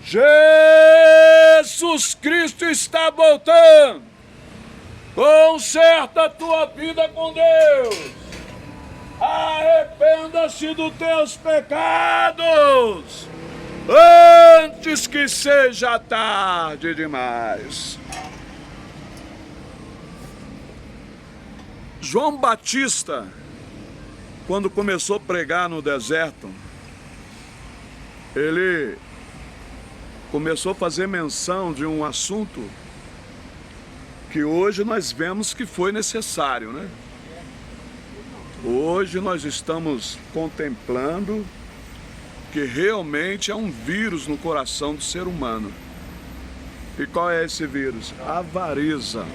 Jesus Cristo está voltando. Conserta a tua vida com Deus. Arrependa-se dos teus pecados antes que seja tarde demais. João Batista, quando começou a pregar no deserto, ele começou a fazer menção de um assunto que hoje nós vemos que foi necessário, né? Hoje nós estamos contemplando que realmente é um vírus no coração do ser humano. E qual é esse vírus? A avareza.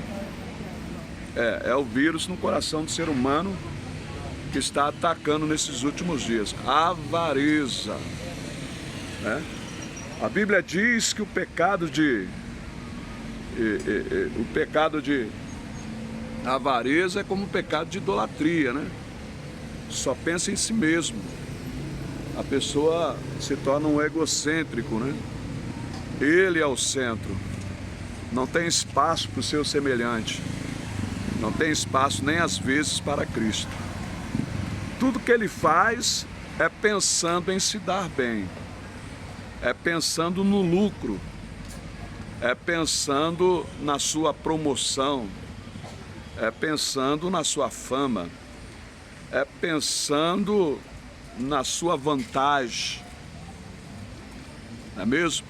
É o vírus no coração do ser humano que está atacando nesses últimos dias. A avareza, né? A Bíblia diz que o pecado de avareza é como o pecado de idolatria, né? Só pensa em si mesmo. A pessoa se torna um egocêntrico, né? Ele é o centro. Não tem espaço para o seu semelhante. Não tem espaço nem às vezes para Cristo. Tudo que ele faz é pensando em se dar bem. É pensando no lucro. É pensando na sua promoção. É pensando na sua fama. É pensando na sua vantagem. Não é mesmo?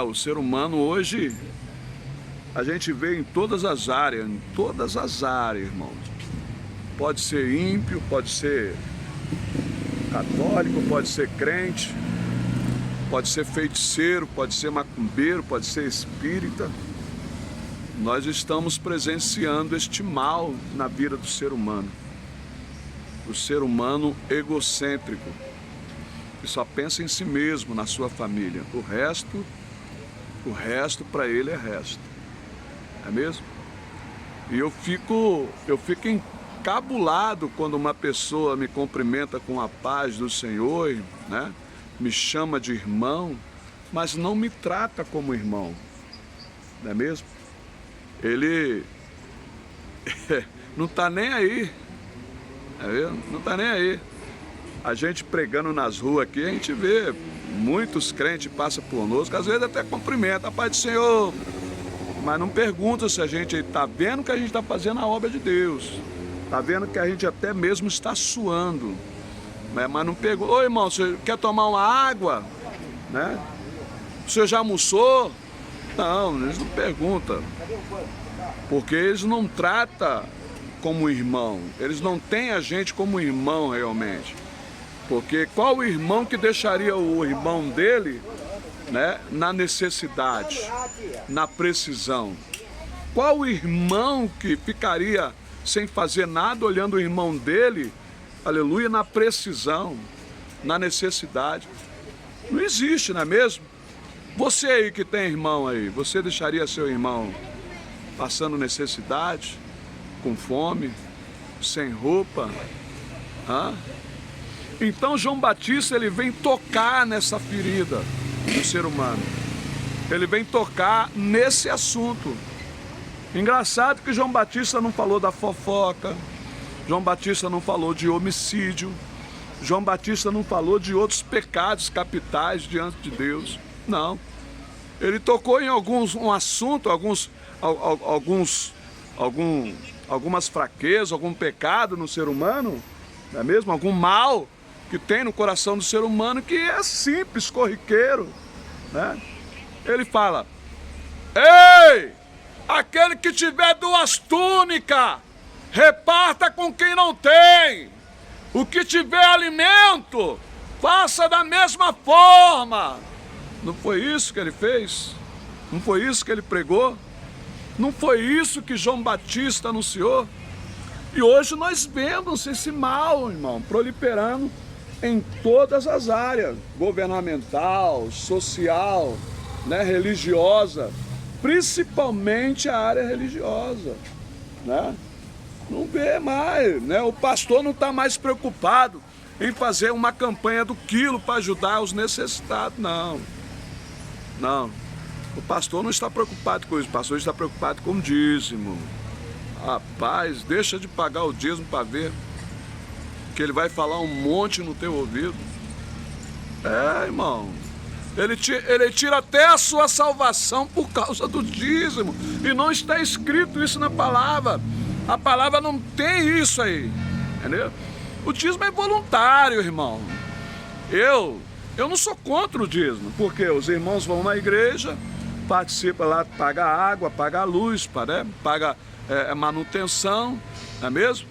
O ser humano hoje, a gente vê em todas as áreas, irmãos. Pode ser ímpio, pode ser católico, pode ser crente, pode ser feiticeiro, pode ser macumbeiro, pode ser espírita. Nós estamos presenciando este mal na vida do ser humano. O ser humano egocêntrico, que só pensa em si mesmo, na sua família. O resto para ele é resto. É mesmo? E eu fico encabulado quando uma pessoa me cumprimenta com a paz do Senhor, né? Me chama de irmão, mas não me trata como irmão. Não é mesmo? Ele não está nem aí. Não está nem aí. A gente pregando nas ruas aqui, a gente vê muitos crentes passam por nós, que às vezes até cumprimenta, a paz do Senhor, mas não pergunta se a gente está vendo que a gente está fazendo a obra de Deus, está vendo que a gente até mesmo está suando, né? Mas não pergunta: ô irmão, você quer tomar uma água? Né? Você já almoçou? Não, eles não perguntam, porque eles não tratam como irmão, eles não têm a gente como irmão realmente. Porque qual o irmão que deixaria o irmão dele, né, na necessidade, na precisão? Qual o irmão que ficaria sem fazer nada olhando o irmão dele, aleluia, na precisão, na necessidade? Não existe, não é mesmo? Você aí que tem irmão aí, você deixaria seu irmão passando necessidade, com fome, sem roupa? Então João Batista, ele vem tocar nessa ferida do ser humano. Ele vem tocar nesse assunto. Engraçado que João Batista não falou da fofoca, João Batista não falou de homicídio, João Batista não falou de outros pecados capitais diante de Deus. Não. Ele tocou em algumas fraquezas, algum pecado no ser humano, não é mesmo? Algum mal que tem no coração do ser humano, que é simples, corriqueiro, né? Ele fala: ei, aquele que tiver 2 túnicas, reparta com quem não tem. O que tiver alimento, faça da mesma forma. Não foi isso que ele fez? Não foi isso que ele pregou? Não foi isso que João Batista anunciou? E hoje nós vemos esse mal, irmão, proliferando em todas as áreas, governamental, social, né, religiosa, principalmente a área religiosa, né? Não vê mais, né? O pastor não está mais preocupado em fazer uma campanha do quilo para ajudar os necessitados, não. Não. O pastor não está preocupado com isso, o pastor está preocupado com o dízimo. Rapaz, deixa de pagar o dízimo para ver que ele vai falar um monte no teu ouvido. É, irmão. Ele tira até a sua salvação por causa do dízimo. E não está escrito isso na palavra. A palavra não tem isso aí. Entendeu? O dízimo é voluntário, irmão. Eu não sou contra o dízimo, porque os irmãos vão na igreja, participam lá, paga água, paga luz, né? Paga manutenção, não é mesmo?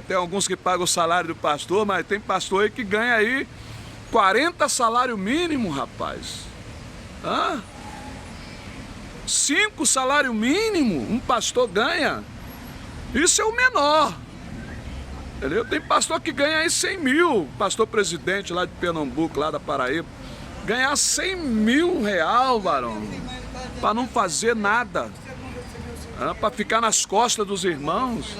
Tem alguns que pagam o salário do pastor, mas tem pastor aí que ganha aí 40 salário mínimo, rapaz. 5 salário mínimo um pastor ganha. Isso é o menor. Entendeu? Tem pastor que ganha aí 100 mil. Pastor presidente lá de Pernambuco, lá da Paraíba, ganhar 100 mil real, varão, para não fazer nada. Para ficar nas costas dos irmãos.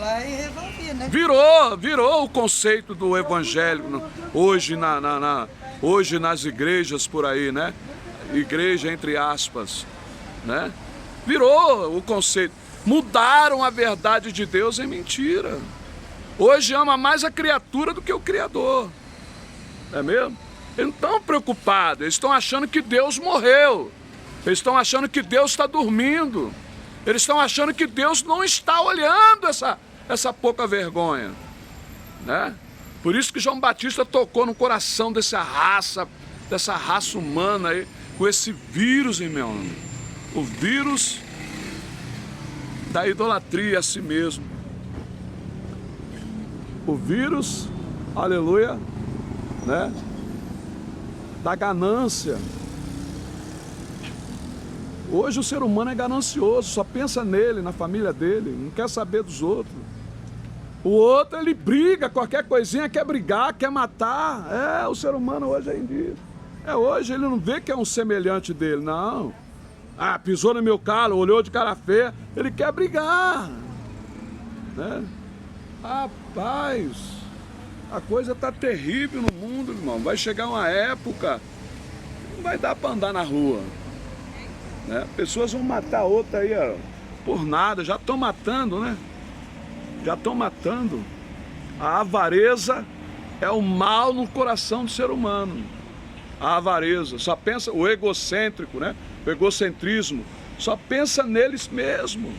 Virou o conceito do evangelho hoje, hoje nas igrejas por aí, né? Igreja entre aspas, né? Virou o conceito. Mudaram a verdade de Deus em mentira. Hoje ama mais a criatura do que o Criador. É mesmo? Eles não estão preocupados, eles estão achando que Deus morreu. Eles estão achando que Deus está dormindo. Eles estão achando que Deus não está olhando essa pouca vergonha, né? Por isso que João Batista tocou no coração dessa raça humana aí, com esse vírus, irmão. O vírus da idolatria a si mesmo. O vírus, aleluia, né? Da ganância. Hoje o ser humano é ganancioso, só pensa nele, na família dele, não quer saber dos outros. O outro, ele briga, qualquer coisinha quer brigar, quer matar. O ser humano hoje em dia. Hoje ele não vê que é um semelhante dele, não. Pisou no meu calo, olhou de cara feia, ele quer brigar, né? Rapaz, a coisa tá terrível no mundo, irmão. Vai chegar uma época, não vai dar para andar na rua. Né? Pessoas vão matar outra aí, ó, por nada, já estão matando, né? Já estão matando. A avareza é o mal no coração do ser humano. A avareza, só pensa, o egocêntrico, né? O egocentrismo, só pensa neles mesmo.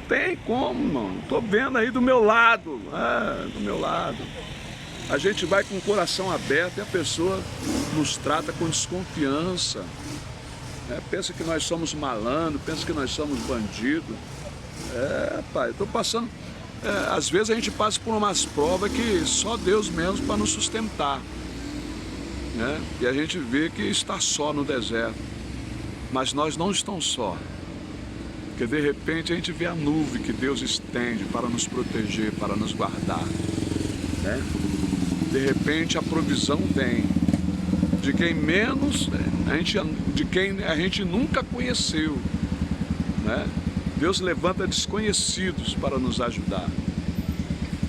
Tem como, irmão? Tô vendo aí do meu lado, do meu lado. A gente vai com o coração aberto e a pessoa nos trata com desconfiança. Pensa que nós somos malandros, pensa que nós somos bandidos. Pai, eu tô passando. Às vezes a gente passa por umas provas que só Deus mesmo para nos sustentar. Né? E a gente vê que está só no deserto. Mas nós não estamos só. Porque de repente a gente vê a nuvem que Deus estende para nos proteger, para nos guardar. Né? De repente a provisão vem de quem menos, de quem a gente nunca conheceu, né? Deus levanta desconhecidos para nos ajudar,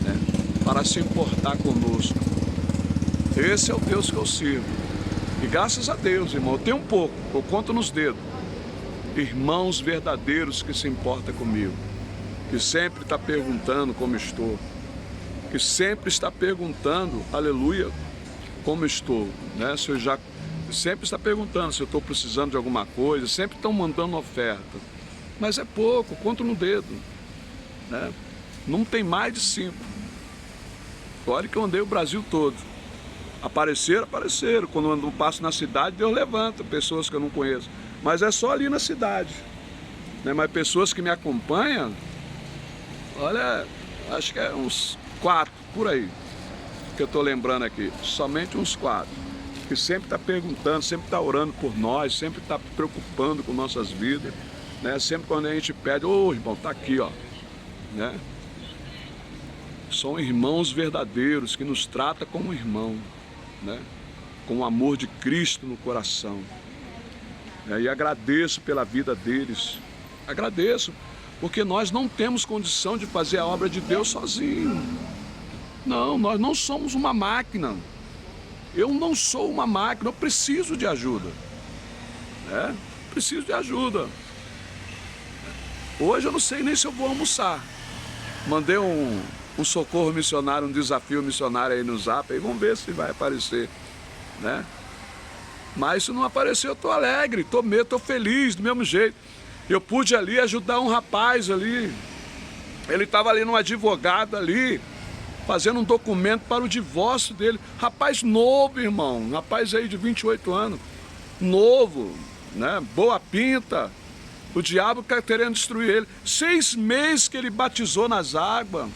né? Para se importar conosco. Esse é o Deus que eu sirvo. E graças a Deus, irmão, eu tenho um pouco, eu conto nos dedos, irmãos verdadeiros que se importam comigo, que sempre está perguntando como estou, que sempre está perguntando, aleluia, como estou, né? Se eu já sempre está perguntando se eu estou precisando de alguma coisa, sempre estão mandando oferta, mas é pouco, conto no dedo, né? Não tem mais de 5. Olha que eu andei o Brasil todo. Apareceram. Quando eu passo na cidade, Deus levanta pessoas que eu não conheço, mas é só ali na cidade, né? Mas pessoas que me acompanham, olha, acho que é uns 4 por aí que eu estou lembrando aqui, somente uns 4, que sempre está perguntando, sempre está orando por nós, sempre está preocupando com nossas vidas, né? Sempre quando a gente pede, irmão, está aqui, ó, né? São irmãos verdadeiros que nos tratam como irmão, né? Com o amor de Cristo no coração. E agradeço pela vida deles, Agradeço, porque nós não temos condição de fazer a obra de Deus sozinho. Não, nós não somos uma máquina. Eu não sou uma máquina, eu preciso de ajuda. Preciso de ajuda. Hoje eu não sei nem se eu vou almoçar. Mandei um socorro missionário, um desafio missionário aí no Zap, aí vamos ver se vai aparecer, né? Mas se não aparecer, eu estou alegre, estou feliz do mesmo jeito. Eu pude ali ajudar um rapaz ali. Ele estava ali num advogado ali, fazendo um documento para o divórcio dele. Rapaz novo, irmão. Rapaz aí de 28 anos. Novo, né? Boa pinta. O diabo querendo destruir ele. 6 meses que ele batizou nas águas.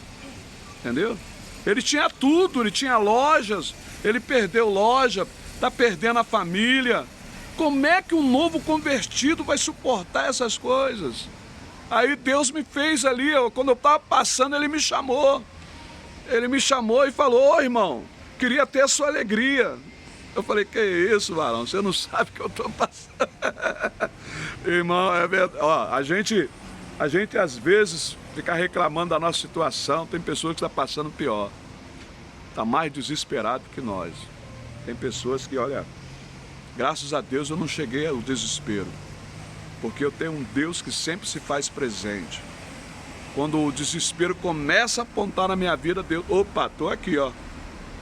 Entendeu? Ele tinha tudo, ele tinha lojas. Ele perdeu loja, está perdendo a família. Como é que um novo convertido vai suportar essas coisas? Aí Deus me fez ali, quando eu estava passando, Ele me chamou. Ele me chamou e falou: ô irmão, queria ter a sua alegria. Eu falei: que isso, varão, você não sabe o que eu estou passando. Irmão, é verdade. Ó, a gente às vezes fica reclamando da nossa situação. Tem pessoas que estão passando pior. Está mais desesperado que nós. Tem pessoas que, olha, graças a Deus eu não cheguei ao desespero. Porque eu tenho um Deus que sempre se faz presente. Quando o desespero começa a apontar na minha vida, Deus, opa, estou aqui, ó.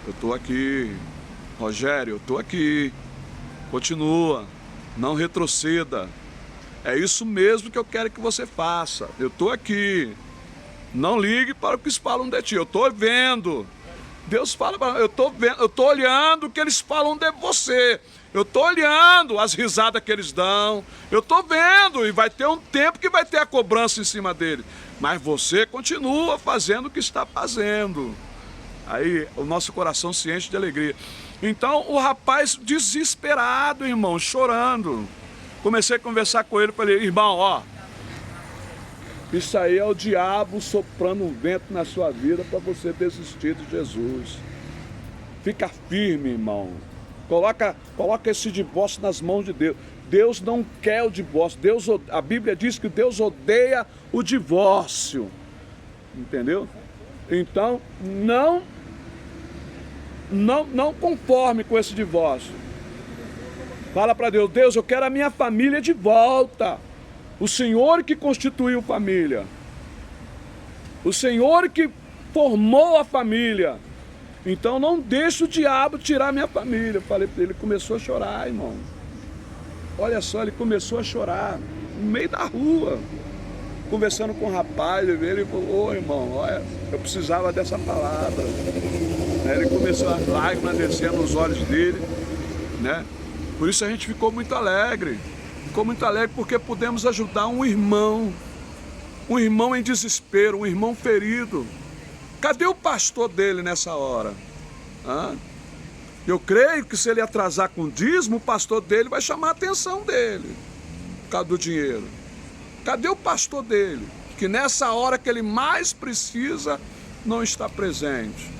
Eu estou aqui. Rogério, eu estou aqui. Continua. Não retroceda. É isso mesmo que eu quero que você faça. Eu estou aqui. Não ligue para o que eles falam de ti. Eu estou vendo. Deus fala para mim, eu estou vendo, eu estou olhando o que eles falam de você. Eu estou olhando as risadas que eles dão. Eu estou vendo, e vai ter um tempo que vai ter a cobrança em cima dele. Mas você continua fazendo o que está fazendo. Aí o nosso coração se enche de alegria. Então o rapaz desesperado, irmão, chorando. Comecei a conversar com ele, falei: irmão, ó, isso aí é o diabo soprando um vento na sua vida para você desistir de Jesus. Fica firme, irmão. Coloca esse divórcio nas mãos de Deus. Deus não quer o divórcio. A Bíblia diz que Deus odeia o divórcio. Entendeu? Então, não conforme com esse divórcio. Fala para Deus: Deus, eu quero a minha família de volta. O Senhor que constituiu família. O Senhor que formou a família. Então não deixe o diabo tirar minha família. Eu falei para ele, ele começou a chorar, irmão. Olha só, ele começou a chorar no meio da rua. Conversando com o rapaz, ele falou: ô irmão, olha, eu precisava dessa palavra. Ele começou as lágrimas descendo nos olhos dele, né? Por isso a gente ficou muito alegre. Ficou muito alegre porque pudemos ajudar um irmão em desespero, um irmão ferido. Cadê o pastor dele nessa hora? Eu creio que se ele atrasar com o dízimo, o pastor dele vai chamar a atenção dele, por causa do dinheiro. Cadê o pastor dele? Que nessa hora que ele mais precisa, não está presente.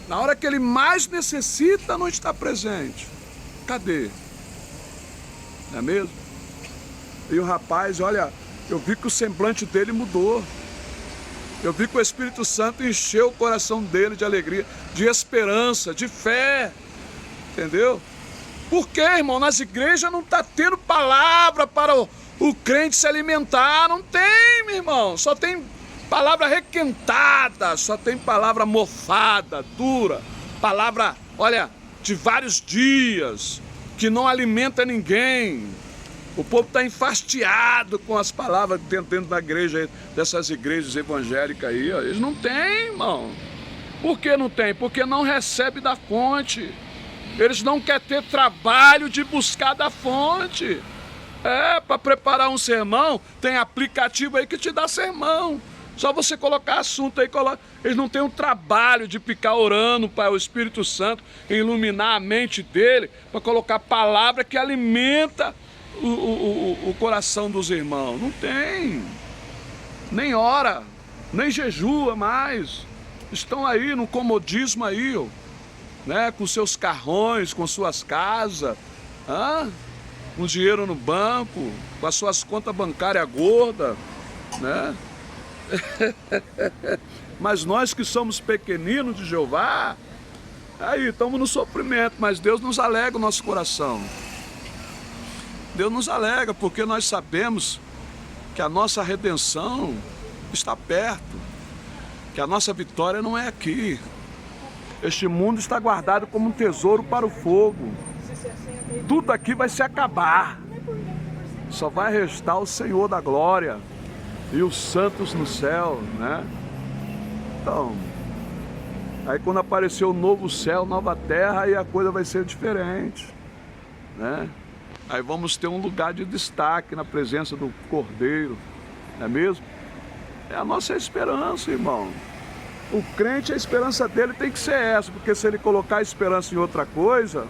Na hora que ele mais necessita, não está presente. Cadê? Não é mesmo? E o rapaz, olha, eu vi que o semblante dele mudou. Eu vi que o Espírito Santo encheu o coração dele de alegria, de esperança, de fé. Entendeu? Por quê, irmão? Nas igrejas não está tendo palavra para o crente se alimentar. Não tem, meu irmão. Só tem palavra requentada, só tem palavra mofada, dura. Palavra, olha, de vários dias, que não alimenta ninguém. O povo está enfastiado com as palavras dentro da igreja, dessas igrejas evangélicas aí. Ó. Eles não têm, irmão. Por que não tem? Porque não recebe da fonte. Eles não querem ter trabalho de buscar da fonte. Para preparar um sermão, tem aplicativo aí que te dá sermão. Só você colocar assunto aí, eles não têm um trabalho de ficar orando para o Espírito Santo iluminar a mente dele, para colocar palavra que alimenta o coração dos irmãos. Não tem. Nem ora, nem jejua mais. Estão aí no comodismo aí, né? Com seus carrões, com suas casas. com dinheiro no banco, com as suas contas bancárias gordas, né? Mas nós que somos pequeninos de Jeová, aí estamos no sofrimento, mas Deus nos alegra o nosso coração. Deus nos alegra porque nós sabemos que a nossa redenção está perto, que a nossa vitória não é aqui. Este mundo está guardado como um tesouro para o fogo. Tudo aqui vai se acabar. Só vai restar o Senhor da glória e os santos no céu, né? Então, aí quando aparecer o novo céu, nova terra, aí a coisa vai ser diferente, né? Aí vamos ter um lugar de destaque na presença do Cordeiro, não é mesmo? É a nossa esperança, irmão. O crente, a esperança dele tem que ser essa, porque se ele colocar a esperança em outra coisa,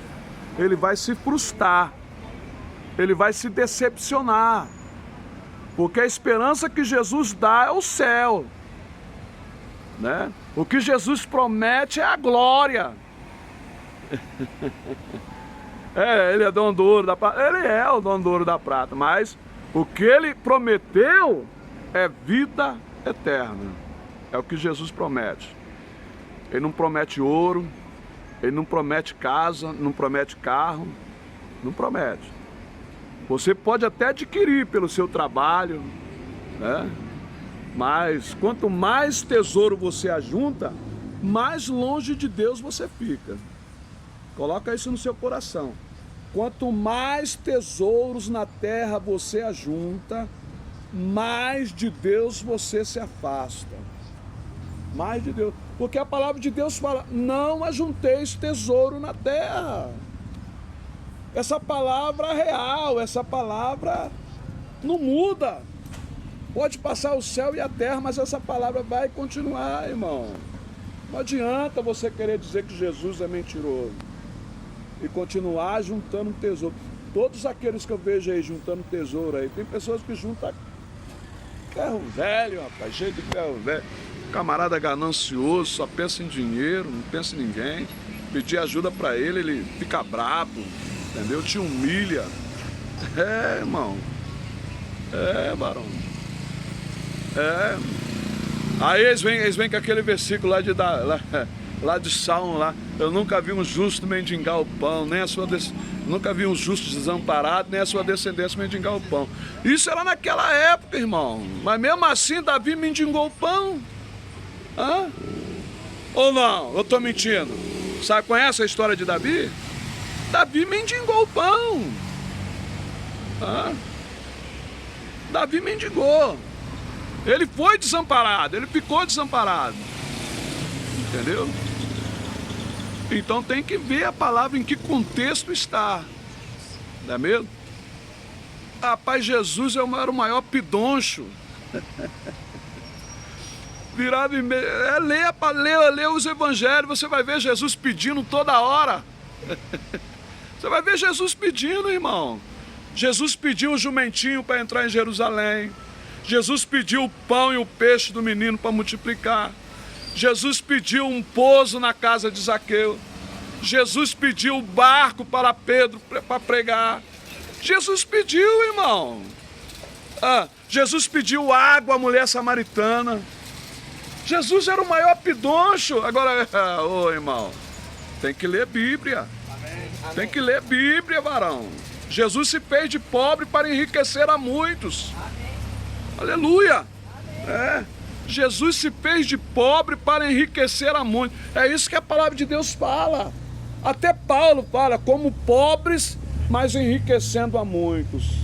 ele vai se frustrar, ele vai se decepcionar, porque a esperança que Jesus dá é o céu, né? O que Jesus promete é a glória. Ele é dono do ouro da prata, ele é o dono do ouro da prata, mas o que ele prometeu é vida eterna. É o que Jesus promete. Ele não promete ouro, ele não promete casa, não promete carro, não promete. Você pode até adquirir pelo seu trabalho, né? Mas quanto mais tesouro você ajunta, mais longe de Deus você fica. Coloca isso no seu coração. Quanto mais tesouros na terra você ajunta, mais de Deus você se afasta. Mais de Deus. Porque a palavra de Deus fala: não ajunteis tesouro na terra. Essa palavra é real, essa palavra não muda. Pode passar o céu e a terra, mas essa palavra vai continuar, irmão. Não adianta você querer dizer que Jesus é mentiroso e continuar juntando tesouro. Todos aqueles que eu vejo aí juntando tesouro aí, tem pessoas que juntam ferro velho, rapaz, cheio de ferro velho. Camarada ganancioso, só pensa em dinheiro, não pensa em ninguém. Pedir ajuda pra ele, ele fica brabo, entendeu? Te humilha. É, irmão. É, varão. É. Aí eles vêm com aquele versículo lá de Salmo, lá. Eu nunca vi um justo mendigar o pão, nem a sua nunca vi um justo desamparado, nem a sua descendência mendigar o pão. Isso era naquela época, irmão. Mas mesmo assim, Davi mendigou o pão. Hã? Ou não? Eu estou mentindo? Sabe, conhece a história de Davi? Davi mendigou o pão. Hã? Davi mendigou. Ele foi desamparado, ele ficou desamparado. Entendeu? Então tem que ver a palavra em que contexto está. Não é mesmo? Rapaz, Jesus era o maior pidoncho. Virava e meio. Lê os evangelhos, você vai ver Jesus pedindo toda hora. Você vai ver Jesus pedindo, irmão. Jesus pediu o jumentinho para entrar em Jerusalém. Jesus pediu o pão e o peixe do menino para multiplicar. Jesus pediu um pouso na casa de Zaqueu. Jesus pediu o barco para Pedro para pregar. Jesus pediu, irmão. Jesus pediu água à mulher samaritana. Jesus era o maior pidoncho. Agora, irmão, tem que ler Bíblia. Amém. Tem que ler Bíblia, varão. Jesus se fez de pobre para enriquecer a muitos. Amém. Aleluia. Amém. Jesus se fez de pobre para enriquecer a muitos. É isso que a palavra de Deus fala. Até Paulo fala, como pobres, mas enriquecendo a muitos.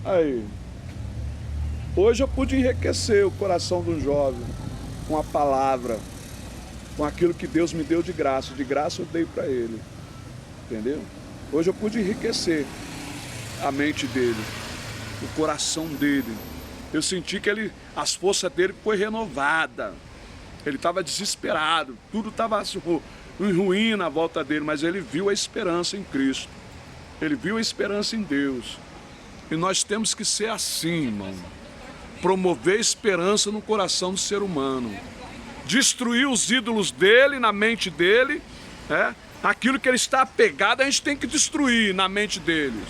Aí. Hoje eu pude enriquecer o coração de um jovem com a palavra, com aquilo que Deus me deu de graça. De graça eu dei para ele. Entendeu? Hoje eu pude enriquecer a mente dele, o coração dele. Eu senti que as forças dele foi renovada. Ele estava desesperado, tudo estava em ruim na volta dele, mas ele viu a esperança em Cristo. Ele viu a esperança em Deus. E nós temos que ser assim, irmão. Promover esperança no coração do ser humano. Destruir os ídolos dele, na mente dele, Aquilo que ele está apegado, a gente tem que destruir na mente deles.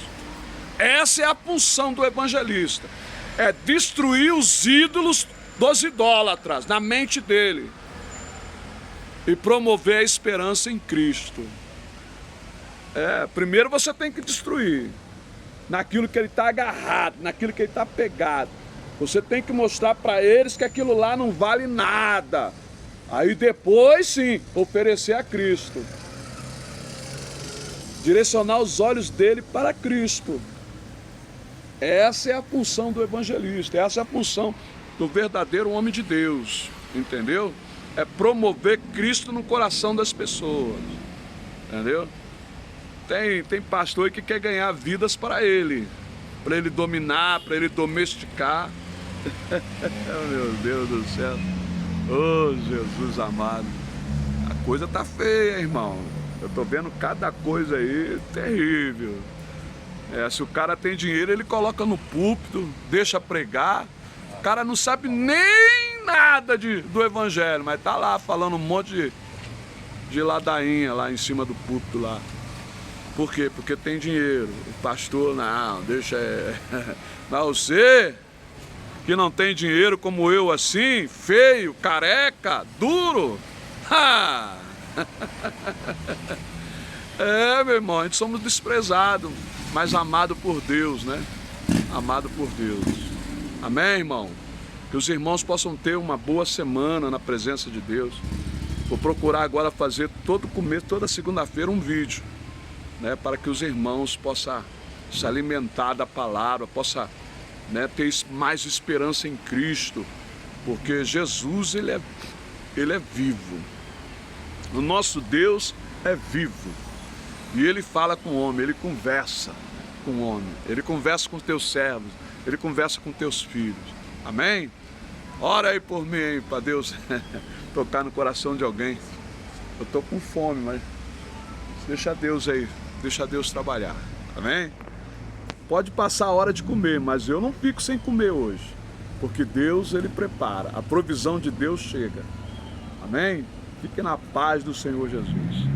Essa é a função do evangelista. É destruir os ídolos dos idólatras na mente dele. E promover a esperança em Cristo. Primeiro você tem que destruir. Naquilo que ele está agarrado, naquilo que ele está pegado. Você tem que mostrar para eles que aquilo lá não vale nada. Aí depois sim, oferecer a Cristo. Direcionar os olhos dele para Cristo. Essa é a função do evangelista, essa é a função do verdadeiro homem de Deus, entendeu? É promover Cristo no coração das pessoas, entendeu? Tem pastor que quer ganhar vidas para ele dominar, para ele domesticar. Meu Deus do céu, oh Jesus amado, a coisa tá feia, irmão. Eu tô vendo cada coisa aí terrível. Se o cara tem dinheiro, ele coloca no púlpito, deixa pregar. O cara não sabe nem nada do evangelho, mas tá lá falando um monte de ladainha lá em cima do púlpito lá. Por quê? Porque tem dinheiro. O pastor, não, deixa... Mas você, que não tem dinheiro como eu assim, feio, careca, duro... Meu irmão, a gente somos desprezados, mas amado por Deus, né? Amado por Deus. Amém, irmão? Que os irmãos possam ter uma boa semana na presença de Deus. Vou procurar agora fazer toda segunda-feira um vídeo, né? Para que os irmãos possam se alimentar da palavra, possam, né, ter mais esperança em Cristo, porque Jesus, ele é vivo. O nosso Deus é vivo. E ele fala com o homem, ele conversa com o homem, ele conversa com os teus servos, ele conversa com teus filhos. Amém? Ora aí por mim, para Deus tocar no coração de alguém. Eu estou com fome, mas deixa Deus aí, deixa Deus trabalhar. Amém? Pode passar a hora de comer, mas eu não fico sem comer hoje, porque Deus, ele prepara, a provisão de Deus chega. Amém? Fique na paz do Senhor Jesus.